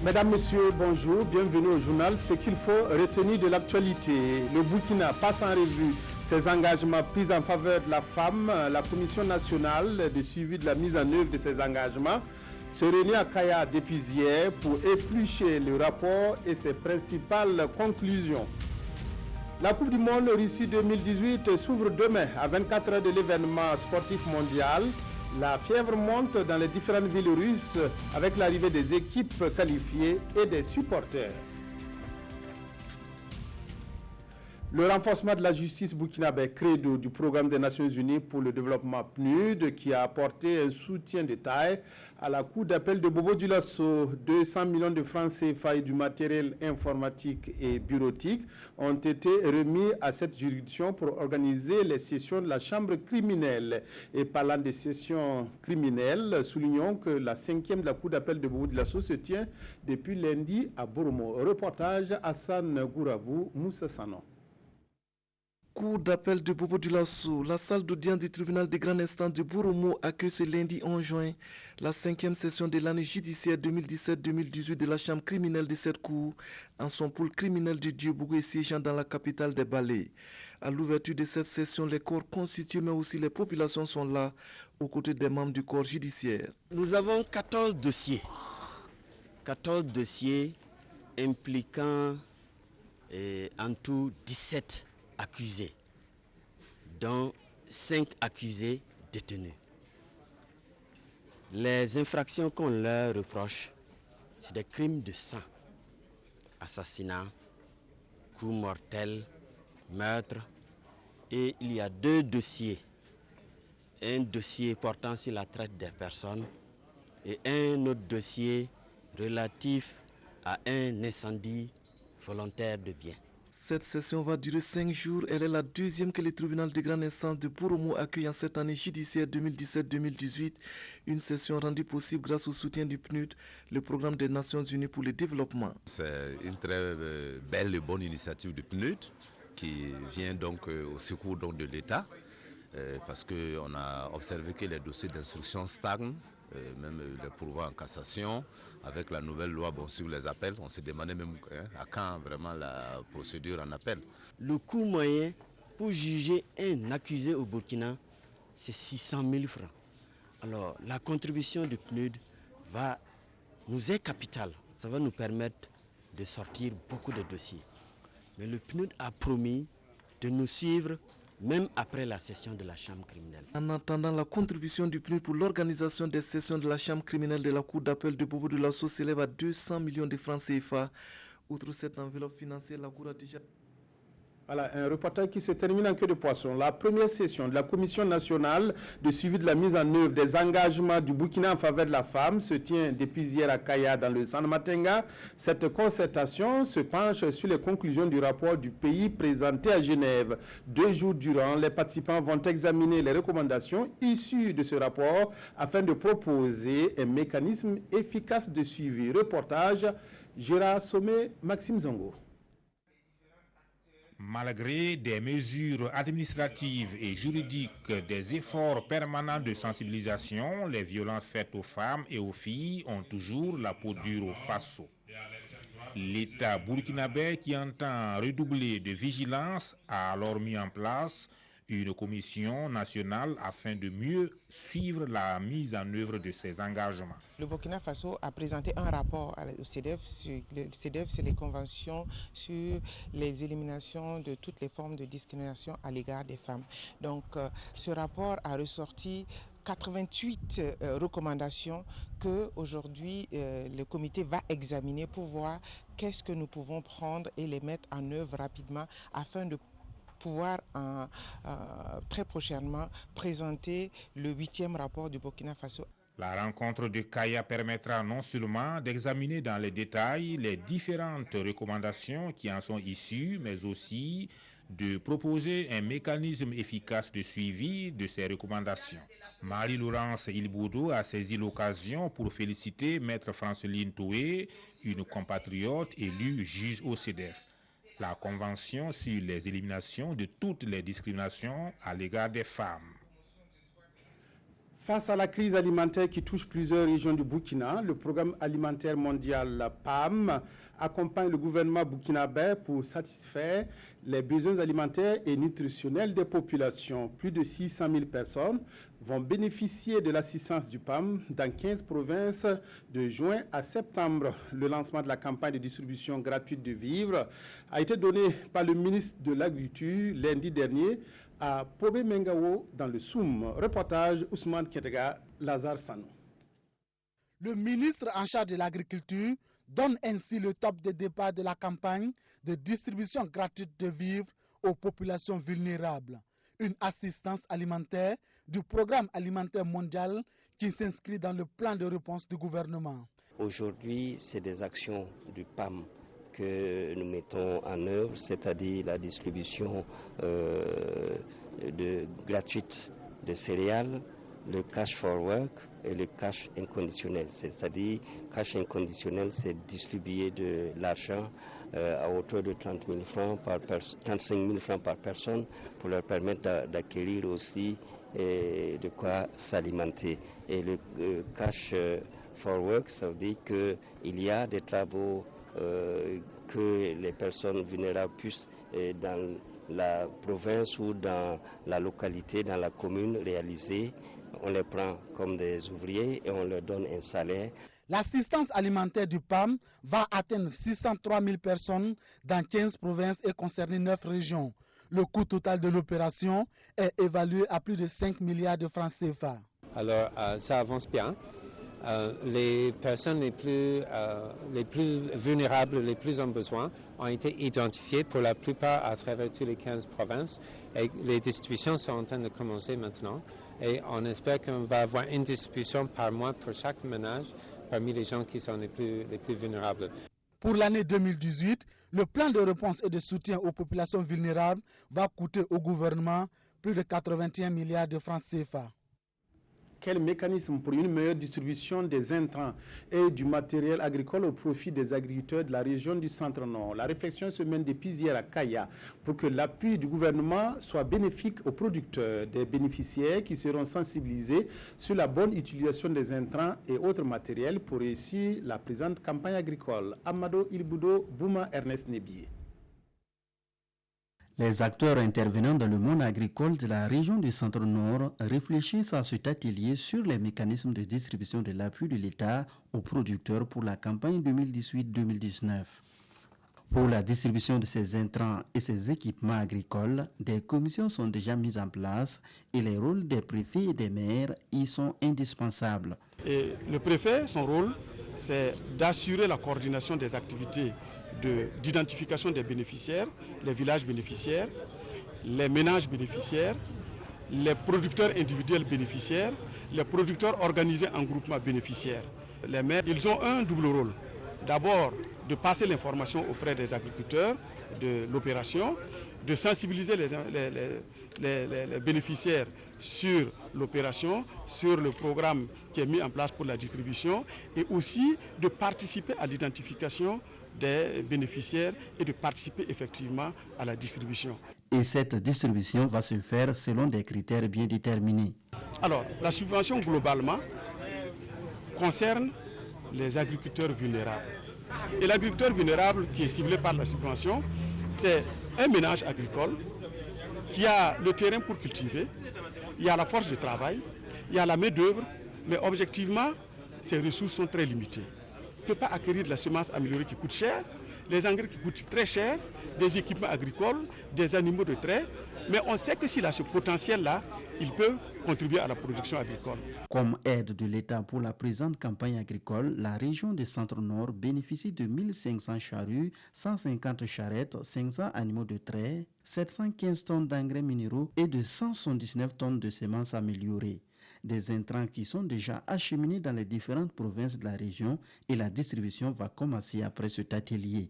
Mesdames, Messieurs, bonjour, bienvenue au journal. Ce qu'il faut retenir de l'actualité. Le Burkina passe en revue ses engagements pris en faveur de la femme. La Commission nationale de suivi de la mise en œuvre de ces engagements se réunit à Kaya depuis hier pour éplucher le rapport et ses principales conclusions. La Coupe du Monde Russie 2018 s'ouvre demain à 24 heures de l'événement sportif mondial. La fièvre monte dans les différentes villes russes avec l'arrivée des équipes qualifiées et des supporters. Le renforcement de la justice burkinabé, credo du programme des Nations Unies pour le développement PNUD, qui a apporté un soutien de taille à la cour d'appel de Bobo Dioulasso. 200 millions de francs CFA et du matériel informatique et bureautique ont été remis à cette juridiction pour organiser les sessions de la chambre criminelle. Et parlant des sessions criminelles, soulignons que la 5e de la cour d'appel de Bobo Dioulasso se tient depuis lundi à Boromo. Reportage Hassan Gourabou, Moussa Sanon. Cour d'appel de Bobo Dioulasso, la salle d'audience du tribunal de grande instance de Boromo accueille ce lundi 11 juin la 5e session de l'année judiciaire 2017-2018 de la chambre criminelle de cette cour en son pôle criminel de Diobougou et siégeant dans la capitale des Balais. À l'ouverture de cette session, les corps constitués mais aussi les populations sont là aux côtés des membres du corps judiciaire. Nous avons 14 dossiers. 14 dossiers impliquant en tout 17 accusés, dont 5 accusés détenus. Les infractions qu'on leur reproche, c'est des crimes de sang, assassinat, coup mortel, meurtre, et il y a 2 dossiers. Un dossier portant sur la traite des personnes et un autre dossier relatif à un incendie volontaire de biens. Cette session va durer 5 jours. Elle est la 2e que le tribunal de grande instance de Boromo accueille en cette année judiciaire 2017-2018. Une session rendue possible grâce au soutien du PNUD, le programme des Nations Unies pour le développement. C'est une très belle et bonne initiative du PNUD qui vient donc au secours donc, de l'État parce qu'on a observé que les dossiers d'instruction stagnent. Même les pourvois en cassation, avec la nouvelle loi sur les appels, on s'est demandé même à quand vraiment la procédure en appel. Le coût moyen pour juger un accusé au Burkina, c'est 600 000 francs. Alors la contribution du PNUD nous est capitale. Ça va nous permettre de sortir beaucoup de dossiers. Mais le PNUD a promis de nous suivre même après la session de la chambre criminelle. En attendant, la contribution du PNUD pour l'organisation des sessions de la chambre criminelle de la cour d'appel de Bobo Dioulasso s'élève à 200 millions de francs CFA. Outre cette enveloppe financière, la cour a déjà... Voilà, un reportage qui se termine en queue de poisson. La première session de la Commission nationale de suivi de la mise en œuvre des engagements du Burkina en faveur de la femme se tient depuis hier à Kaya dans le San-Matenga. Cette concertation se penche sur les conclusions du rapport du pays présenté à Genève. 2 jours durant, les participants vont examiner les recommandations issues de ce rapport afin de proposer un mécanisme efficace de suivi. Reportage Gérard Sommet, Maxime Zongo. Malgré des mesures administratives et juridiques, des efforts permanents de sensibilisation, les violences faites aux femmes et aux filles ont toujours la peau dure au Faso. L'État burkinabé, qui entend redoubler de vigilance, a alors mis en place une commission nationale afin de mieux suivre la mise en œuvre de ces engagements. Le Burkina Faso a présenté un rapport au CEDEF. Le CEDEF, c'est les conventions sur les éliminations de toutes les formes de discrimination à l'égard des femmes. Donc, ce rapport a ressorti 88 recommandations que aujourd'hui le comité va examiner pour voir qu'est-ce que nous pouvons prendre et les mettre en œuvre rapidement afin de pouvoir très prochainement présenter le 8e rapport du Burkina Faso. La rencontre de Kaya permettra non seulement d'examiner dans les détails les différentes recommandations qui en sont issues, mais aussi de proposer un mécanisme efficace de suivi de ces recommandations. Marie-Laurence Ilboudou a saisi l'occasion pour féliciter Maître Franceline Toué, une compatriote élue juge au CEDEF. La Convention sur les éliminations de toutes les discriminations à l'égard des femmes. Face à la crise alimentaire qui touche plusieurs régions du Burkina, le programme alimentaire mondial PAM accompagne le gouvernement burkinabé pour satisfaire les besoins alimentaires et nutritionnels des populations. Plus de 600 000 personnes vont bénéficier de l'assistance du PAM dans 15 provinces de juin à septembre. Le lancement de la campagne de distribution gratuite de vivres a été donné par le ministre de l'Agriculture lundi dernier à Pobé Mengawo dans le Soum. Reportage Ousmane Ketega, Lazare Sanou. Le ministre en charge de l'agriculture donne ainsi le top de départ de la campagne de distribution gratuite de vivres aux populations vulnérables. Une assistance alimentaire du programme alimentaire mondial qui s'inscrit dans le plan de réponse du gouvernement. Aujourd'hui, c'est des actions du PAM que nous mettons en œuvre, c'est-à-dire la distribution gratuite de céréales, le cash for work et le cash inconditionnel. C'est-à-dire, cash inconditionnel, c'est distribuer de l'argent à hauteur de 35 000 francs par personne pour leur permettre d'acquérir aussi de quoi s'alimenter. Et le cash for work, ça veut dire qu'il y a des travaux que les personnes vulnérables puissent dans la province ou dans la localité, dans la commune réaliser. On les prend comme des ouvriers et on leur donne un salaire. L'assistance alimentaire du PAM va atteindre 603 000 personnes dans 15 provinces et concerner 9 régions. Le coût total de l'opération est évalué à plus de 5 milliards de francs CFA. Alors ça avance bien. Les personnes les plus vulnérables, les plus en besoin, ont été identifiées pour la plupart à travers toutes les 15 provinces. Et les distributions sont en train de commencer maintenant. Et on espère qu'on va avoir une distribution par mois pour chaque ménage parmi les gens qui sont les plus vulnérables. Pour l'année 2018, le plan de réponse et de soutien aux populations vulnérables va coûter au gouvernement plus de 81 milliards de francs CFA. Quel mécanisme pour une meilleure distribution des intrants et du matériel agricole au profit des agriculteurs de la région du Centre-Nord? La réflexion se mène depuis hier à Kaya pour que l'appui du gouvernement soit bénéfique aux producteurs, des bénéficiaires qui seront sensibilisés sur la bonne utilisation des intrants et autres matériels pour réussir la présente campagne agricole. Amado Ilboudo, Bouma Ernest Nebié. Les acteurs intervenant dans le monde agricole de la région du Centre-Nord réfléchissent à cet atelier sur les mécanismes de distribution de l'appui de l'État aux producteurs pour la campagne 2018-2019. Pour la distribution de ces intrants et ces équipements agricoles, des commissions sont déjà mises en place et les rôles des préfets et des maires y sont indispensables. Et le préfet, son rôle, c'est d'assurer la coordination des activités d'identification des bénéficiaires, les villages bénéficiaires, les ménages bénéficiaires, les producteurs individuels bénéficiaires, les producteurs organisés en groupement bénéficiaires. Les maires, ils ont un double rôle. D'abord, de passer l'information auprès des agriculteurs de l'opération, de sensibiliser les bénéficiaires sur l'opération, sur le programme qui est mis en place pour la distribution et aussi de participer à l'identification des bénéficiaires et de participer effectivement à la distribution. Et cette distribution va se faire selon des critères bien déterminés. Alors, la subvention globalement concerne les agriculteurs vulnérables. Et l'agriculteur vulnérable qui est ciblé par la subvention, c'est un ménage agricole qui a le terrain pour cultiver, il y a la force de travail, il y a la main-d'œuvre, mais objectivement, ces ressources sont très limitées. Il ne peut pas acquérir de la semence améliorée qui coûte cher, les engrais qui coûtent très cher, des équipements agricoles, des animaux de trait, mais on sait que s'il a ce potentiel-là, il peut contribuer à la production agricole. Comme aide de l'État pour la présente campagne agricole, la région du Centre-Nord bénéficie de 1500 charrues, 150 charrettes, 500 animaux de trait, 715 tonnes d'engrais minéraux et de 179 tonnes de semences améliorées. Des intrants qui sont déjà acheminés dans les différentes provinces de la région et la distribution va commencer après cet atelier.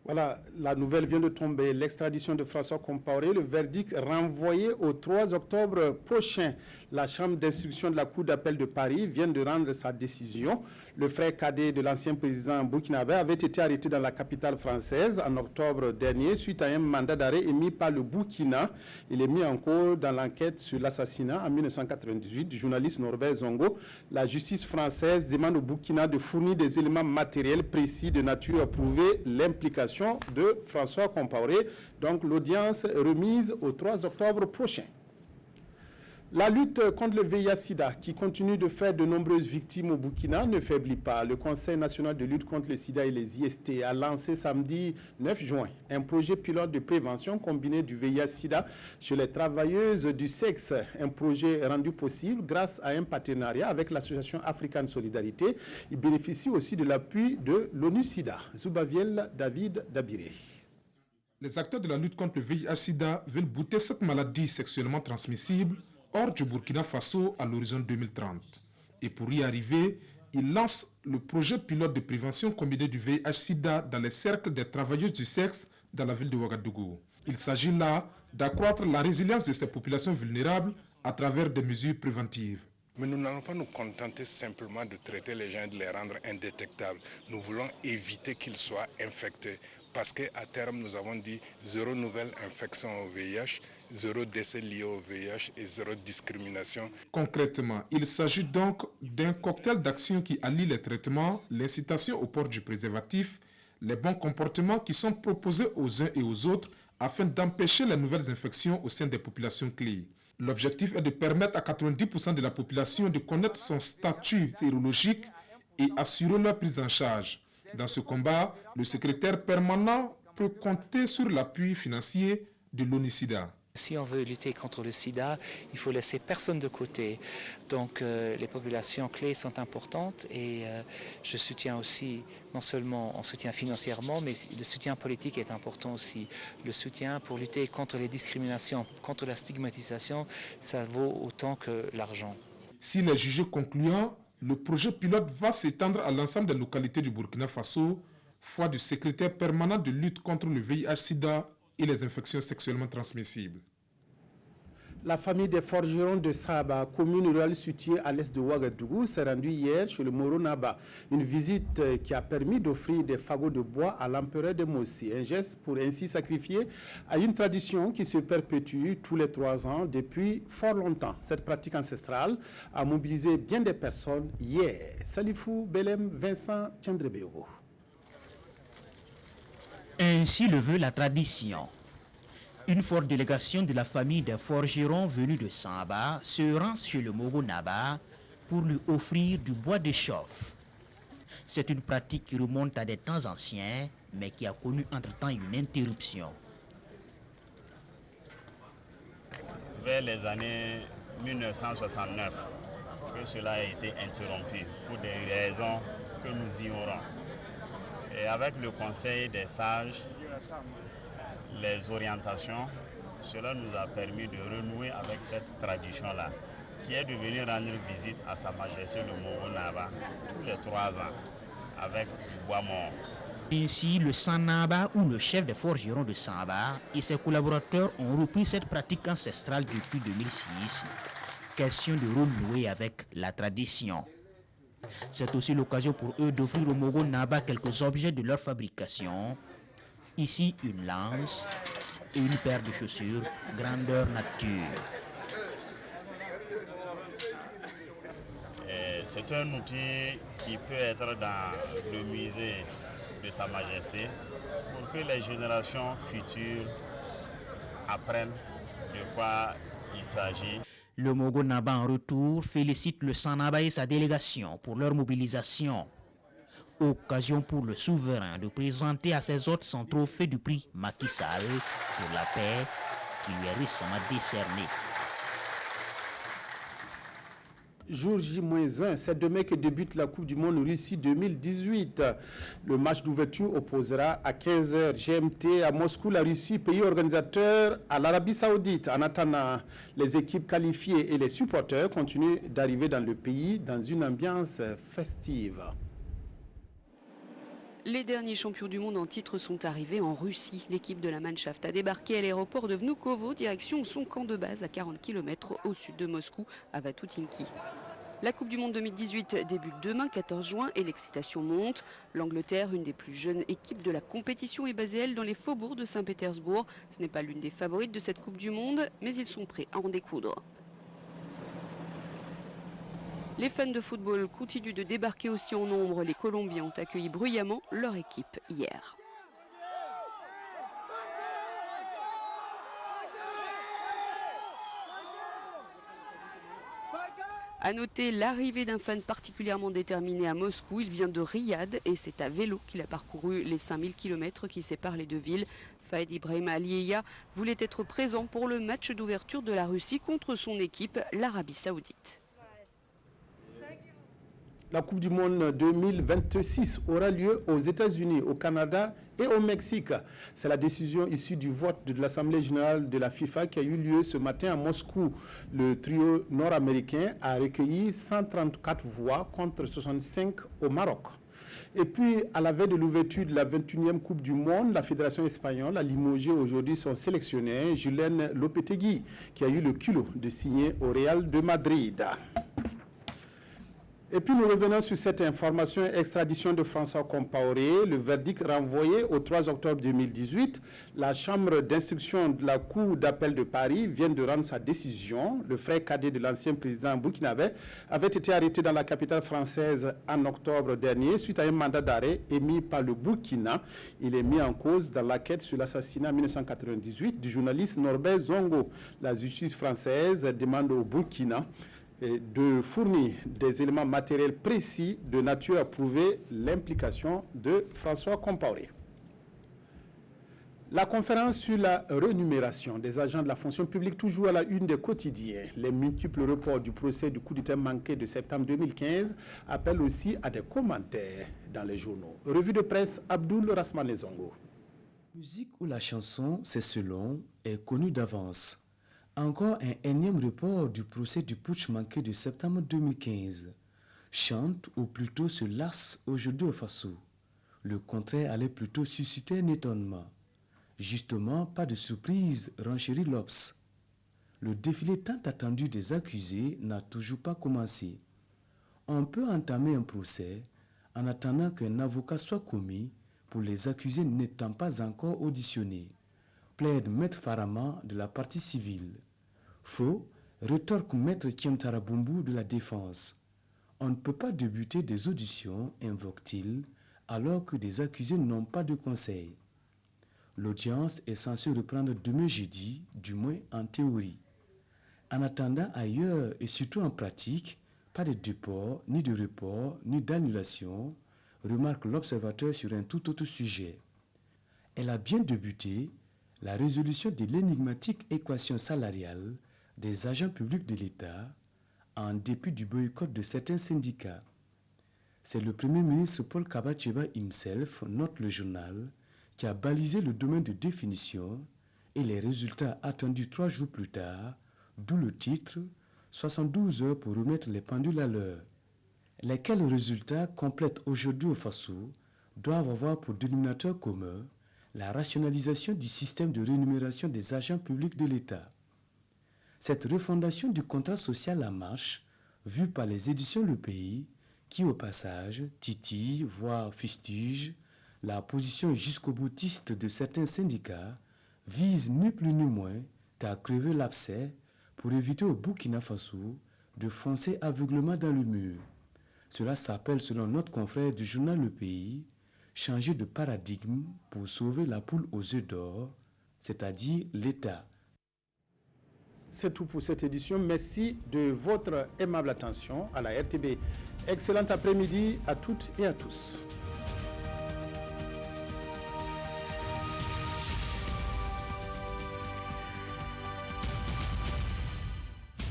Voilà, la nouvelle vient de tomber. L'extradition de François Compaoré, le verdict renvoyé au 3 octobre prochain. La chambre d'instruction de la Cour d'appel de Paris vient de rendre sa décision. Le frère cadet de l'ancien président burkinabé avait été arrêté dans la capitale française en octobre dernier suite à un mandat d'arrêt émis par le Burkina. Il est mis en cause dans l'enquête sur l'assassinat en 1998 du journaliste Norbert Zongo. La justice française demande au Burkina de fournir des éléments matériels précis de nature à prouver l'implication de François Compaoré. Donc l'audience est remise au 3 octobre prochain. La lutte contre le VIH-Sida, qui continue de faire de nombreuses victimes au Burkina, ne faiblit pas. Le Conseil national de lutte contre le sida et les IST a lancé samedi 9 juin un projet pilote de prévention combiné du VIH-Sida chez les travailleuses du sexe. Un projet rendu possible grâce à un partenariat avec l'association African Solidarité. Il bénéficie aussi de l'appui de l'ONU-Sida. Zoubaviel David Dabiré. Les acteurs de la lutte contre le VIH-Sida veulent bouter cette maladie sexuellement transmissible hors du Burkina Faso à l'horizon 2030. Et pour y arriver, il lance le projet pilote de prévention combinée du VIH-Sida dans les cercles des travailleuses du sexe dans la ville de Ouagadougou. Il s'agit là d'accroître la résilience de ces populations vulnérables à travers des mesures préventives. Mais nous n'allons pas nous contenter simplement de traiter les gens et de les rendre indétectables. Nous voulons éviter qu'ils soient infectés. Parce qu'à terme, nous avons dit 0 nouvelle infection au VIH, 0 décès lié au VIH et 0 discrimination. Concrètement, il s'agit donc d'un cocktail d'actions qui allie les traitements, l'incitation au port du préservatif, les bons comportements qui sont proposés aux uns et aux autres afin d'empêcher les nouvelles infections au sein des populations clés. L'objectif est de permettre à 90% de la population de connaître son statut sérologique et assurer leur prise en charge. Dans ce combat, le secrétaire permanent peut compter sur l'appui financier de l'ONU-Sida. Si on veut lutter contre le sida, il faut laisser personne de côté. Donc les populations clés sont importantes et je soutiens aussi, non seulement on soutient financièrement, mais le soutien politique est important aussi. Le soutien pour lutter contre les discriminations, contre la stigmatisation, ça vaut autant que l'argent. S'il est jugé concluant, le projet pilote va s'étendre à l'ensemble des localités du Burkina Faso, foi du secrétaire permanent de lutte contre le VIH-Sida et les infections sexuellement transmissibles. La famille des forgerons de Saba, commune rurale située à l'est de Ouagadougou, s'est rendue hier chez le Moro Naba. Une visite qui a permis d'offrir des fagots de bois à l'empereur de Mossi. Un geste pour ainsi sacrifier à une tradition qui se perpétue tous les 3 ans depuis fort longtemps. Cette pratique ancestrale a mobilisé bien des personnes hier. Salifou Belem Vincent Tiendrebeo. Ainsi le veut la tradition. Une forte délégation de la famille des forgerons venus de Samba se rend chez le Mogo Naba pour lui offrir du bois de chauffe. C'est une pratique qui remonte à des temps anciens, mais qui a connu entre-temps une interruption. Vers les années 1969, que cela a été interrompu pour des raisons que nous ignorons. Et avec le conseil des sages, les orientations, cela nous a permis de renouer avec cette tradition-là, qui est de venir rendre visite à Sa Majesté le Mogo Naba tous les 3 ans, avec du bois mort. Ainsi, le Sanaba, ou le chef des forgerons de Samba, et ses collaborateurs ont repris cette pratique ancestrale depuis 2006. Question de renouer avec la tradition. C'est aussi l'occasion pour eux d'offrir au Mogo Naba quelques objets de leur fabrication. Ici, une lance et une paire de chaussures, grandeur nature. C'est un outil qui peut être dans le musée de Sa Majesté pour que les générations futures apprennent de quoi il s'agit. Le Mogo Naba en retour félicite le Sanaba et sa délégation pour leur mobilisation. Occasion pour le souverain de présenter à ses hôtes son trophée du prix Macky Sall pour la paix qui lui est récemment décerné. Jour J-1, c'est demain que débute la Coupe du Monde Russie 2018. Le match d'ouverture opposera à 15h GMT à Moscou la Russie, pays organisateur, à l'Arabie Saoudite. En attendant, les équipes qualifiées et les supporters continuent d'arriver dans le pays dans une ambiance festive. Les derniers champions du monde en titre sont arrivés en Russie. L'équipe de la Mannschaft a débarqué à l'aéroport de Vnukovo, direction son camp de base à 40 km au sud de Moscou, à Vatutinki. La Coupe du Monde 2018 débute demain, 14 juin, et l'excitation monte. L'Angleterre, une des plus jeunes équipes de la compétition, est basée, elle, dans les faubourgs de Saint-Pétersbourg. Ce n'est pas l'une des favorites de cette Coupe du Monde, mais ils sont prêts à en découdre. Les fans de football continuent de débarquer aussi en nombre. Les Colombiens ont accueilli bruyamment leur équipe hier. A noter l'arrivée d'un fan particulièrement déterminé à Moscou. Il vient de Riyad et c'est à vélo qu'il a parcouru les 5000 km qui séparent les deux villes. Fahed Ibrahim Aliyeya voulait être présent pour le match d'ouverture de la Russie contre son équipe, l'Arabie Saoudite. La Coupe du Monde 2026 aura lieu aux États-Unis, au Canada et au Mexique. C'est la décision issue du vote de l'Assemblée générale de la FIFA qui a eu lieu ce matin à Moscou. Le trio nord-américain a recueilli 134 voix contre 65 au Maroc. Et puis, à la veille de l'ouverture de la 21e Coupe du Monde, la Fédération espagnole a limogé aujourd'hui son sélectionneur, Julen Lopetegui, qui a eu le culot de signer au Real de Madrid. Et puis nous revenons sur cette information, extradition de François Compaoré, le verdict renvoyé au 3 octobre 2018. La chambre d'instruction de la Cour d'appel de Paris vient de rendre sa décision. Le frère cadet de l'ancien président burkinabé avait été arrêté dans la capitale française en octobre dernier suite à un mandat d'arrêt émis par le Burkina. Il est mis en cause dans l'enquête sur l'assassinat en 1998 du journaliste Norbert Zongo. La justice française demande au Burkina de fournir des éléments matériels précis de nature à prouver l'implication de François Compaoré. La conférence sur la rémunération des agents de la fonction publique, toujours à la une des quotidiens. Les multiples reports du procès du coup d'État manqué de septembre 2015 appellent aussi à des commentaires dans les journaux. Revue de presse, Abdoul Rasmane Zongo. La musique ou la chanson, c'est selon, est connue d'avance. Encore un énième report du procès du putsch manqué de septembre 2015. Chante ou plutôt se lasse aujourd'hui au Faso. Le contraire allait plutôt susciter un étonnement. Justement, pas de surprise, renchérit l'Obs. Le défilé tant attendu des accusés n'a toujours pas commencé. On peut entamer un procès en attendant qu'un avocat soit commis pour les accusés n'étant pas encore auditionnés. Plaide Maître Farama de la partie civile. Faux, rétorque Maître Tiemtarabumbu de la défense. On ne peut pas débuter des auditions, invoque-t-il, alors que des accusés n'ont pas de conseil. L'audience est censée reprendre demain jeudi, du moins en théorie. En attendant ailleurs et surtout en pratique, pas de déport, ni de report, ni d'annulation, remarque l'observateur sur un tout autre sujet. Elle a bien débuté, la résolution de l'énigmatique équation salariale des agents publics de l'État, en dépit du boycott de certains syndicats. C'est le Premier ministre Paul Kabacheba himself, note le journal, qui a balisé le domaine de définition et les résultats attendus 3 jours plus tard, d'où le titre « 72 heures pour remettre les pendules à l'heure ». Lesquels résultats complètent aujourd'hui au Faso doivent avoir pour dénominateur commun la rationalisation du système de rémunération des agents publics de l'État. Cette refondation du contrat social en marche, vue par les éditions Le Pays, qui au passage titille, voire fustige, la position jusqu'au boutiste de certains syndicats, vise ni plus ni moins qu'à crever l'abcès pour éviter au Burkina Faso de foncer aveuglement dans le mur. Cela s'appelle, selon notre confrère du journal Le Pays, changer de paradigme pour sauver la poule aux œufs d'or, c'est-à-dire l'État. C'est tout pour cette édition. Merci de votre aimable attention à la RTB. Excellent après-midi à toutes et à tous.